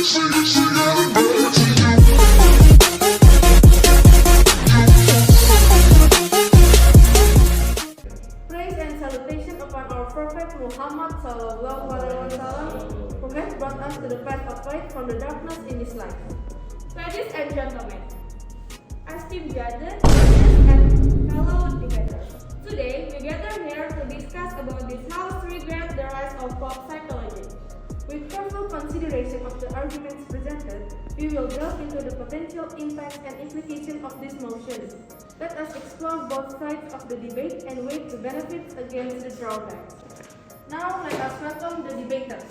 Praise and salutation upon our Prophet Muhammad Sallallahu Alaihi Wasallam, who has brought us to the path of light from the darkness in this life. Ladies and gentlemen, esteemed brothers and fellow debaters, today we gather here to discuss about this how to regret the rise of pop psychology. With careful consideration of the arguments presented, we will delve into the potential impacts and implications of this motion. Let us explore both sides of the debate and weigh the benefits against the drawbacks. Now let us welcome the debaters.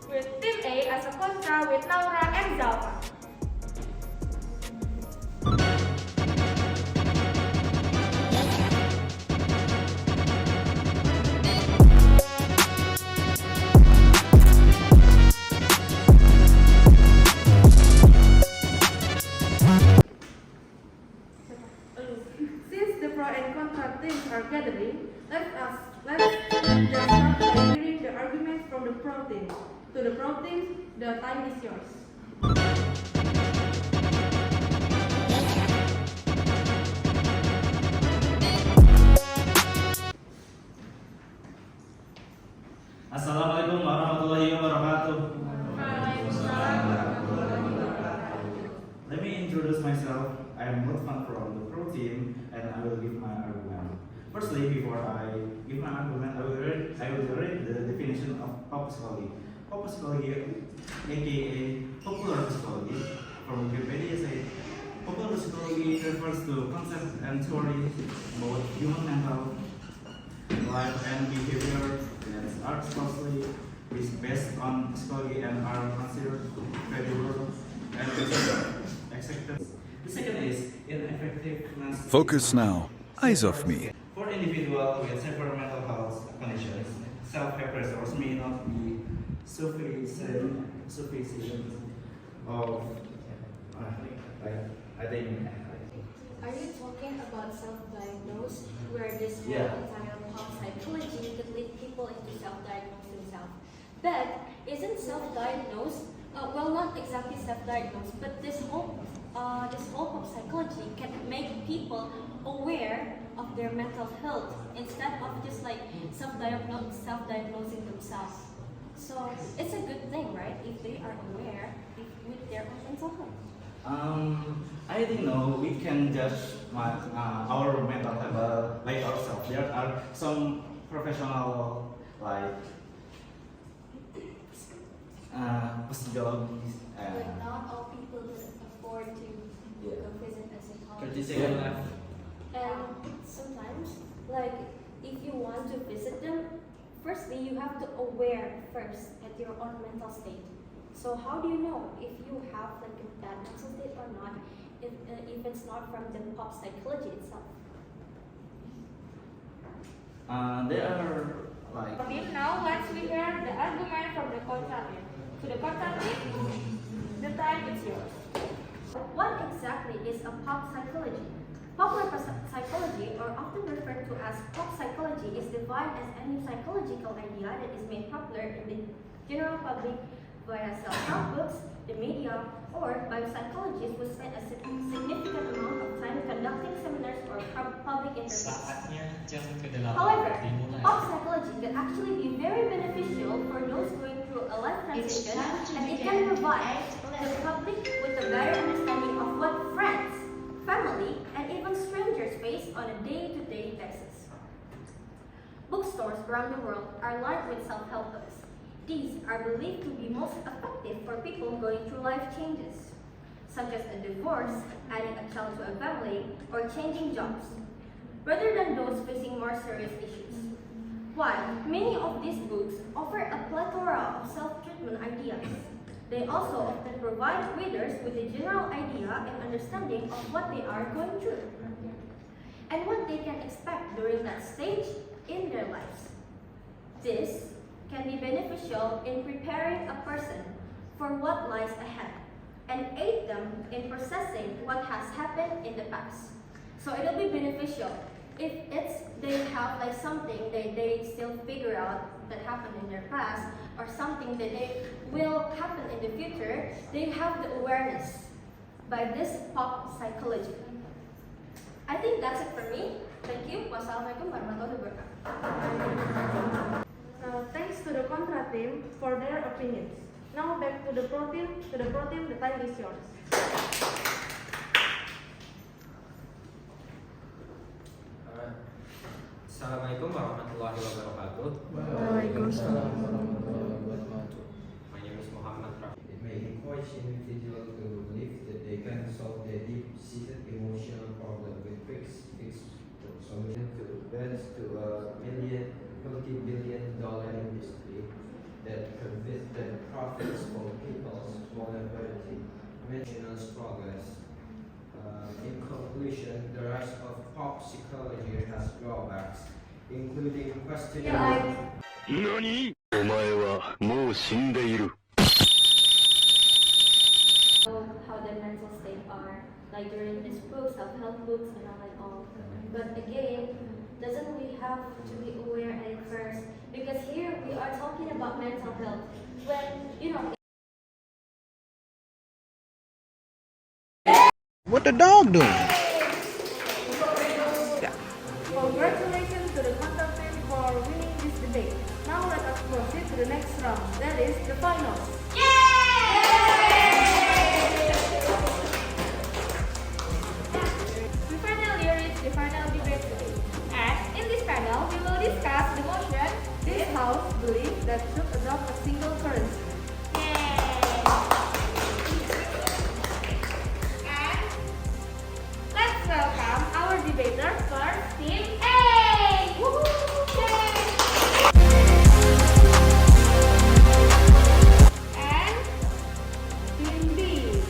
With Team A as a contra with Laura and Zalfa. Since the pro and contra teams are gathering, let's just start by hearing the arguments from the pro team. To the pro team, the time is yours. Assalamualaikum warahmatullahi wabarakatuh. Let me introduce myself. I am Lutfan from the pro team, and I will give my argument. Firstly, before I give my argument, I will read the definition of pop psychology. Pop psychology, aka popular psychology, from Wikipedia says, popular psychology refers to concepts and theories about human mental life and behavior that are closely is based on psychology and are considered credible and accepted. The second is ineffectiveness. Focus now. Eyes off me. For individuals with severe mental health conditions, self-help or may not be sufficient of I think. Are you talking about self-diagnose, where this whole Yeah. entire pop psychology could lead people into self-diagnose themselves? But isn't self-diagnose, well, not exactly self-diagnose, but this whole pop psychology can make people aware of their mental health instead of just like self-diagnosing themselves. So it's a good thing, right? If they are aware with their own mental health. I think no, we can judge our mental health by ourselves. There are some professional like psychologists. Like not all people can afford to go visit a psychologist. 30 seconds left. And sometimes, like if you want to visit them, firstly you have to aware first at your own mental state. So how do you know if you have like a bad mental state or not, if it's not from the pop psychology itself? There are like Team, now let's hear the argument from the contra team. To the contra team, the time is yours. What exactly is a pop psychology? Popular psychology, or often referred to as pop psychology, is defined as any psychological idea that is made popular in the general public via self-help books, the media, or by psychologists who spend a significant amount of time conducting seminars or public interviews. However, pop psychology can actually be very beneficial for those going through a life transition, and it can provide the public with a better understanding of what friends, family, and even strangers face on a day-to-day basis. Bookstores around the world are lined with self-help books. These are believed to be most effective for people going through life changes, such as a divorce, adding a child to a family, or changing jobs, rather than those facing more serious issues. While many of these books offer a plethora of self-treatment ideas, they also often provide readers with a general idea and understanding of what they are going through and what they can expect during that stage in their lives. This can be beneficial in preparing a person for what lies ahead and aid them in processing what has happened in the past. So it'll be beneficial if they have like something that they still figure out that happened in their past, or something that they will happen in the future, they have the awareness by this pop psychology. I think that's it for me. Thank you. Wassalamualaikum warahmatullahi wabarakatuh. Thanks to the contra team for their opinions. Now back to the pro team. The time is yours. Assalamualaikum warahmatullahi wabarakatuh. Waalaikumsalam. My name is Muhammad Rafi. It may encourage individuals to believe that they can solve their deep-seated emotional problem with quick solution to advance to a multi-billion-dollar industry that profits from people's vulnerability, national struggles. In conclusion, the rise of pop psychology has drawbacks, including questioning. NANI?! お前はもう死んでいる。 How their mental state are, like during these books, self-help books and all. But again, doesn't we have to be aware at first? Because here we are talking about mental health. When, What the dog doing? Congratulations to the contra team for winning this debate. Now let us proceed to the next round. That is the finals. We finally reached the final debate today. And in this panel, we will discuss the motion. This house believes that should adopt a single currency. And let's welcome our debaters for Team A. And Team B.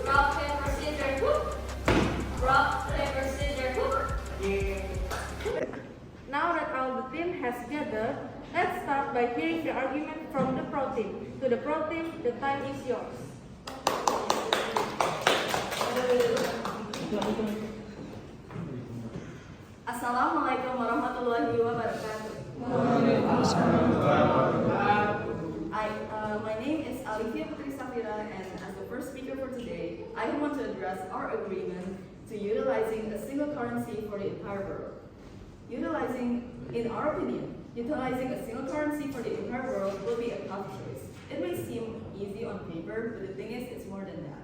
rock, paper, scissors, whoop. Rock, paper, scissors, whoop. Now that all the team has gathered, let's start by hearing the argument from the pro team. To the pro team, the time is yours. Assalamualaikum warahmatullahi wabarakatuh. My name is Alifia Putri Safira, and as the first speaker for today, I want to address our agreement to utilizing a single currency for the entire world. In our opinion, utilizing a single currency for the entire world will be a tough choice. It may seem easy on paper, but the thing is, it's more than that.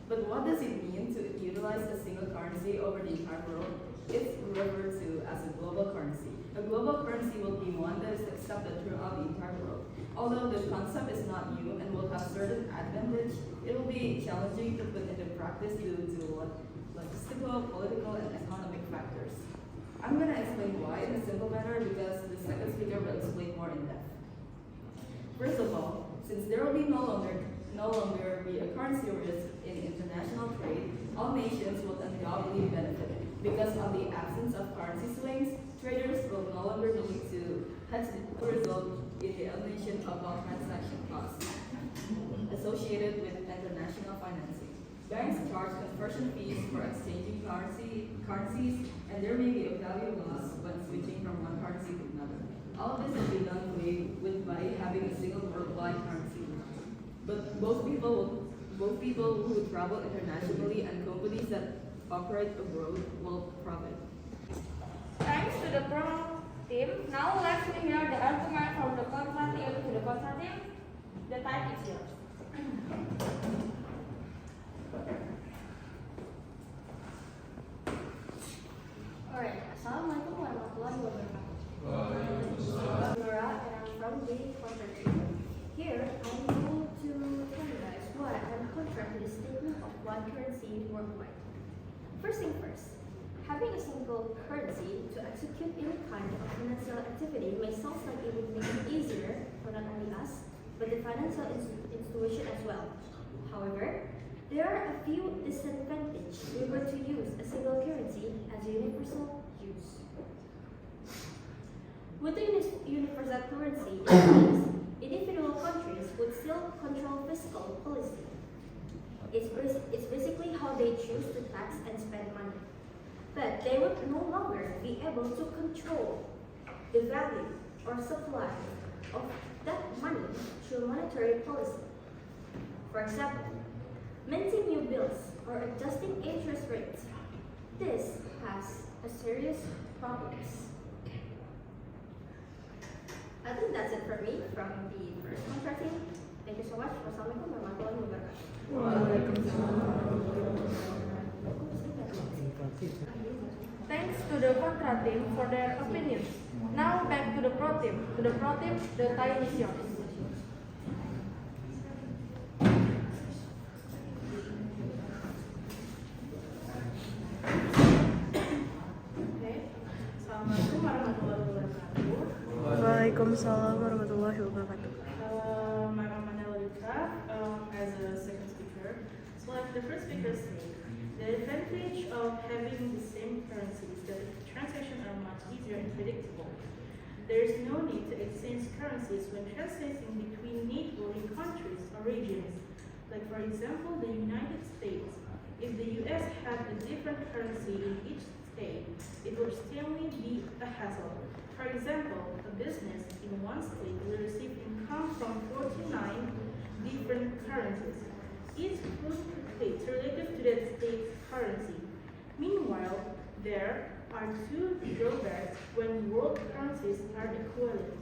But what does it mean to utilize a single currency over the entire world? It's referred to as a global currency. A global currency will be one that is accepted throughout the entire world. Although the concept is not new and will have certain advantage, it will be challenging to put into practice due to logistical, political, and economic factors. I'm going to explain why in a simple manner because the second speaker will explain more in depth. First of all, since there will be no longer be a currency risk in international trade, all nations will undoubtedly benefit. Because of the absence of currency swings, traders will no longer need to hedge the result in the elimination of all transaction costs associated with international financing. Banks charge conversion fees for exchanging currencies, and there may be a value loss when switching from one currency to another. All of this will be done away with by having a single worldwide currency. But both people who travel internationally and companies that operate abroad will profit. thanks to the pro team. Now let's hear the argument from the contra team. To the contra team, the time is yours. Alright, Assalamualaikum warahmatullahi wabarakatuh. Nora, and I'm from the contra team. Here, I'm going to tell you guys why I'm contrary to the statement of one currency worldwide. First thing first, having a single currency to execute any kind of financial activity may sound like it would make it easier for not only us, but the financial institution as well. However, there are a few disadvantages if we were to use a single currency as a universal use. With the universal currency in place, individual countries would still control fiscal policy. It's basically how they choose to tax and spend money. but they would no longer be able to control the value or supply of that money through monetary policy. For example, minting new bills or adjusting interest rates. This has a serious problems. I think that's it for me from the first contra team. Thank you so much. Wassalamualaikum warahmatullahi wabarakatuh. Thanks to the contra team for their opinions. Now back to the pro team. To the pro team, the time is yours. Okay. Assalamualaikum warahmatullahi wabarakatuh. Waalaikumsalam warahmatullahi wabarakatuh. I'm Manela Lutra, as a second speaker. So like the first speaker said, the advantage of having the same currency is that transactions are much easier and predictable. There is no need to exchange currencies when translating between neighboring countries or regions. Like for example, the United States. If the US had a different currency in each state, it would still be a hassle. For example, a business in one state will receive income from 49 different currencies, each fluctuates relative to that state's currency. Meanwhile, there are two drawbacks when world currencies are equivalent.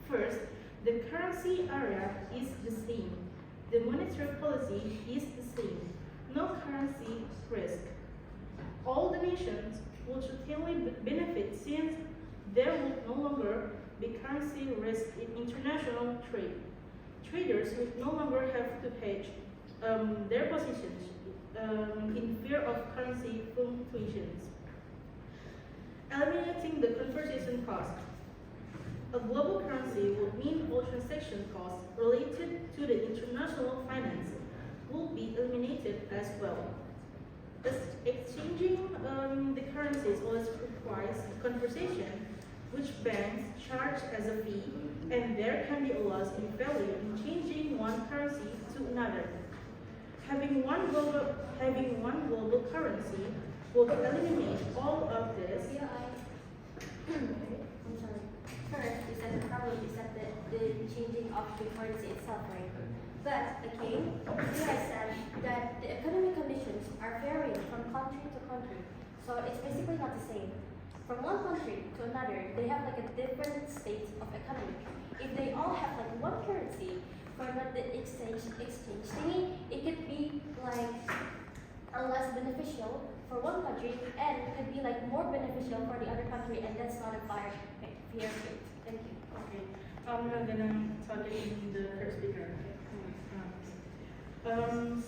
First, the currency area is the same. The monetary policy is the same. No currency risk. All the nations will certainly benefit since there will no longer be currency risk in international trade. Traders will no longer have to hedge their positions in fear of currency fluctuations. Eliminating the conversion cost. A global currency would mean all transaction costs related to the international finance will be eliminated as well. Exchanging the currencies always requires conversion, which banks charge as a fee, and there can be a loss in value in changing one currency to another. Having one global currency will eliminate all of this. I'm sorry. First, you said the problem is that the changing of the currency itself, right? But again, here I said that the economic conditions are varying from country to country. So it's basically not the same. From one country to another, they have like a different state of economy. If they all have like one currency for the exchange thingy, it could be like less beneficial for one country and it could be like more beneficial for the other country, and that's not a fair trade. Thank you. Okay. I'm not gonna talk in the first speaker.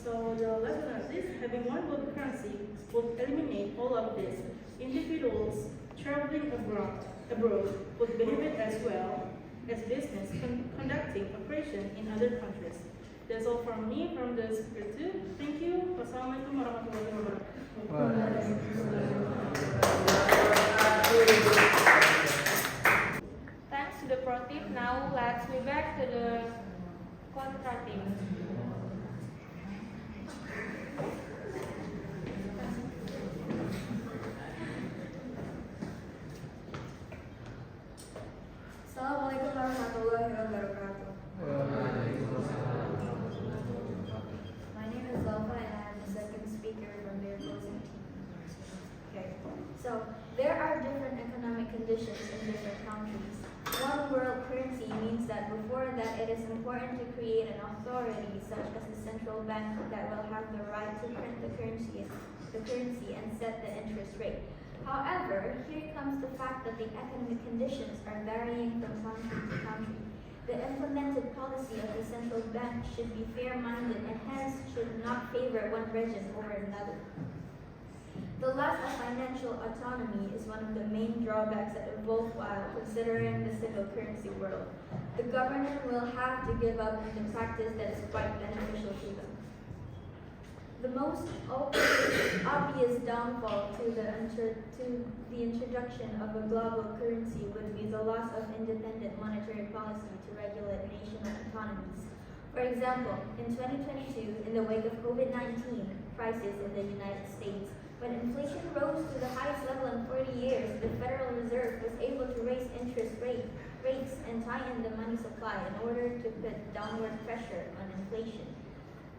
So the last one is this: having one global currency would eliminate all of this. Individuals traveling abroad would benefit as well as business conducting operation in other countries. That's all from me from the speaker two. Thank you. Wassalamualaikum warahmatullahi wabarakatuh. Thanks to the pro team. Now let's move back to the contra team. Assalamualaikum warahmatullahi wabarakatuh. My name is Zalfa and I am the second speaker from the opposing team. Okay, so there are different economic conditions in different countries. One world currency means that before that it is important to create an authority such as the central bank that will have the right to print the currency and set the interest rate. However, here comes the fact that the economic conditions are varying from country to country. The implemented policy of the central bank should be fair-minded and hence should not favor one region over another. The lack of financial autonomy is one of the main drawbacks that evolve while considering the single currency world. The government will have to give up the practice that is quite beneficial to them. The most obvious downfall to the introduction of a global currency would be the loss of independent monetary policy to regulate national economies. For example, in 2022, in the wake of COVID-19 crisis in the United States, When inflation rose to the highest level in 40 years, the Federal Reserve was able to raise interest rates and tighten the money supply in order to put downward pressure on inflation.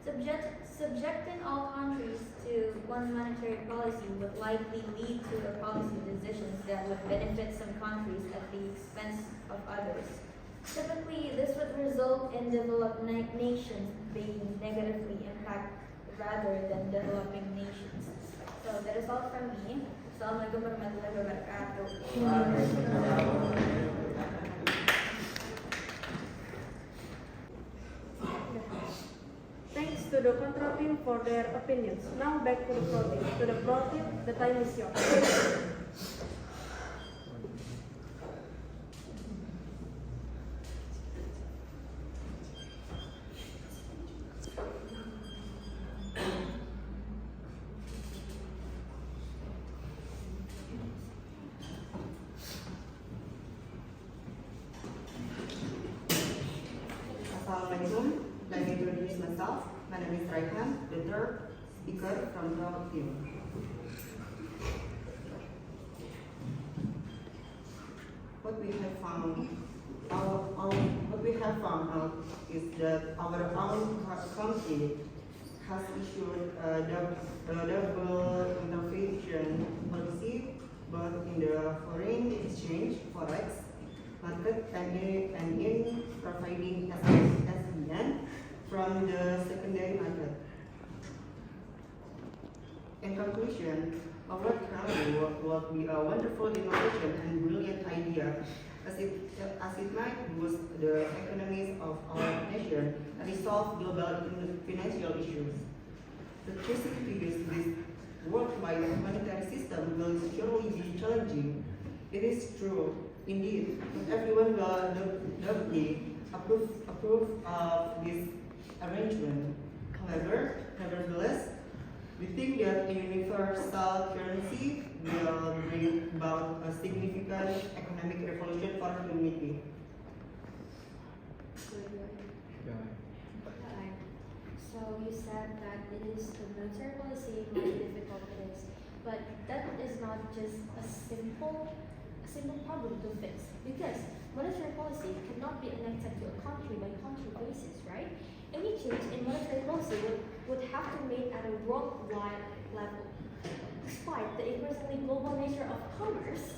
Subjecting all countries to one monetary policy would likely lead to a policy decisions that would benefit some countries at the expense of others. Typically, this would result in developed nations being negatively impacted rather than developing nations. So that is all from me. Assalamualaikum warahmatullahi wabarakatuh. Thanks to the contra team for their opinions. Now back to the pro team. To the pro team, the time is yours. Assalamualaikum. Let me introduce myself. My name is Raihan, the third speaker from the team. What we have found out is that our own country has issued a double intervention policy both in the foreign exchange (forex) market and in providing SDN from the secondary market. In conclusion, our country will be a wonderful innovation and brilliant idea as it might boost the economies of our nation and resolve global financial issues. The chasing to use this worldwide monetary system will surely be challenging. It is true, indeed, that everyone will doubly approve of this arrangement. However, nevertheless, we think that a universal currency will bring about a significant economic revolution for humanity. So you said that it is the military policy how difficult it is, but that is not just a simple problem to fix because monetary policy cannot be enacted to a country by country basis, right? Any change in monetary policy would have to be made at a worldwide level. Despite the increasingly global nature of commerce,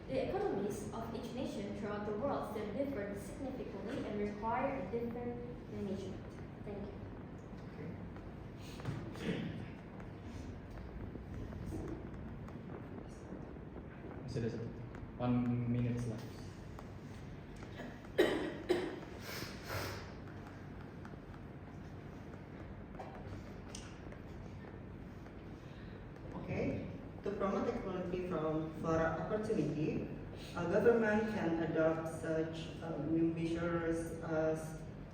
the economies of each nation throughout the world still differ significantly and require a different management. Thank you. Sudah 1 minute left. Okay, to promote equality for opportunity, a government can adopt such measures as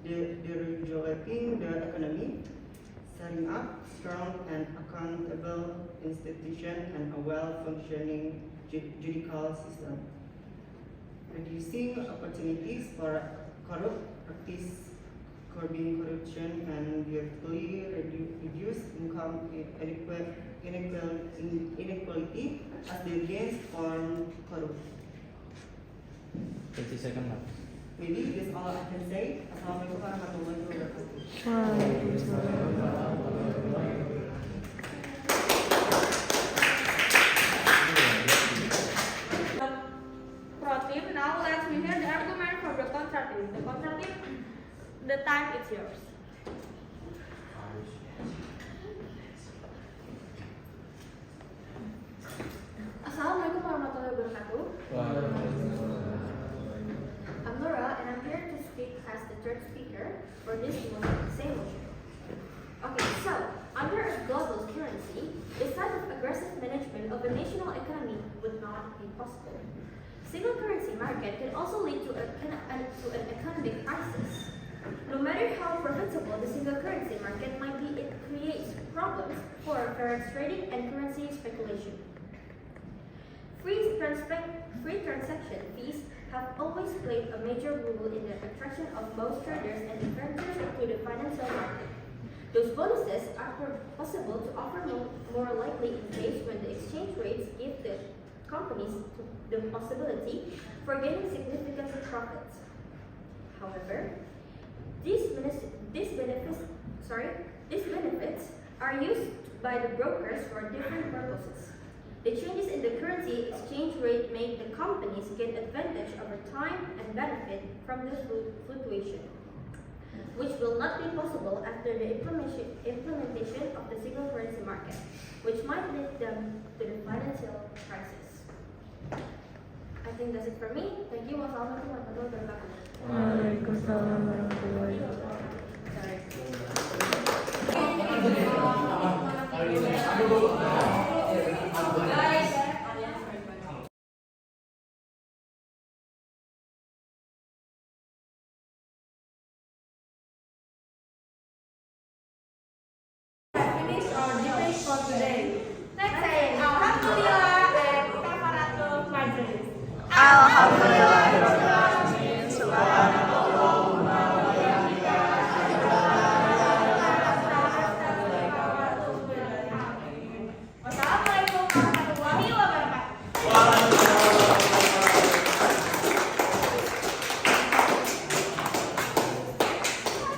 deregulating the economy, setting up strong and accountable institutions and a well-functioning judicial system, reducing opportunities for corrupt practice, curbing corruption, and directly reduce income inequality as the gains from corruption. 30 seconds left. Maybe this is all I can say. Assalamualaikum warahmatullahi wabarakatuh. Pro team, now let's hear the argument from the contra team. The contra team, the time is yours. Assalamualaikum warahmatullahi wabarakatuh. I'm Laura and I'm here to speak as the third speaker for this same motion. Okay, so under a global currency, this type of aggressive management of a national economy would not be possible. Single currency market can also lead to an economic crisis. No matter how profitable the single currency market might be, it creates problems for forex trading and currency speculation. Free transaction fees have always played a major role in the attraction of most traders and investors to the financial market. Those bonuses are possible to offer more likely in case when the exchange rates give the companies the possibility for gaining significant profits. However, these benefits are used by the brokers for different purposes. The changes in the currency exchange rate make the companies gain advantage over time and benefit from this fluctuation, which will not be possible after the implementation of the single currency market, which might lead them to the financial crisis. I think that's it for me. Thank you. Wassalamualaikum warahmatullahi wabarakatuh. Waalaikumsalam warahmatullahi wabarakatuh. Finish our debate for today. Let's say Alhamdulillah and Kafaratul Majlis. Alhamdulillah.